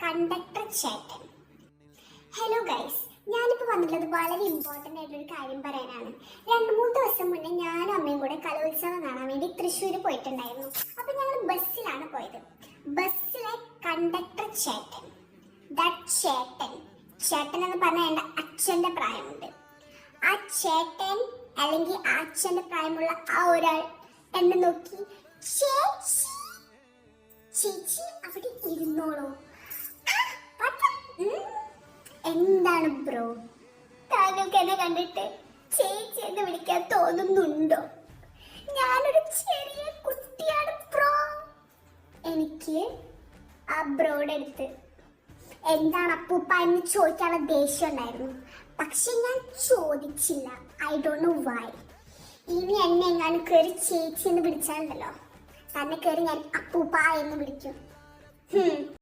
Conductor ചേട്ടൻ. Hello guys, ഞാനിപ്പോൾ വന്നിട്ടുള്ളത് വളരെ ഇമ്പോർട്ടൻ്റ് ആയിട്ടൊരു കാര്യം പറയാനാണ്. 2-3 ദിവസം മുന്നേ ഞാനും അമ്മയും കൂടെ കലോത്സവം കാണാൻ വേണ്ടി തൃശ്ശൂർ പോയിട്ടുണ്ടായിരുന്നു. അപ്പം ഞങ്ങൾ ബസ്സിലാണ് പോയത്. ബസ്സിലെ കണ്ടക്ടർ ചേട്ടൻ, ചേട്ടൻ എന്ന് പറഞ്ഞാൽ എൻ്റെ അച്ഛൻ്റെ പ്രായമുണ്ട്. ആ ചേട്ടൻ അല്ലെങ്കിൽ ആ അച്ഛൻ്റെ പ്രായമുള്ള ആ ഒരാൾ എന്നെ നോക്കി, ചേച്ചി അവിടെ ഇരുന്നോളൂ. എന്താണ് ബ്രോ, താങ്കൾക്ക് എന്നെ കണ്ടിട്ട് ചേച്ചി എന്ന് വിളിക്കാൻ തോന്നുന്നുണ്ടോ? ഞാനൊരു ചെറിയ കുട്ടിയാണ് ബ്രോ. എനിക്ക് ആ ബ്രോയുടെ അടുത്ത് എന്താണ് അപ്പൂപ്പ എന്ന് ചോദിക്കാനുള്ള ദേഷ്യം ഉണ്ടായിരുന്നു. പക്ഷെ ഞാൻ ചോദിച്ചില്ല. I don't know why. ഇനി എന്നെ എങ്ങാനും കയറി ചേച്ചി എന്ന് വിളിച്ചാലുണ്ടല്ലോ, തന്നെ കയറി ഞാൻ അപ്പൂപ്പ എന്ന് വിളിക്കും.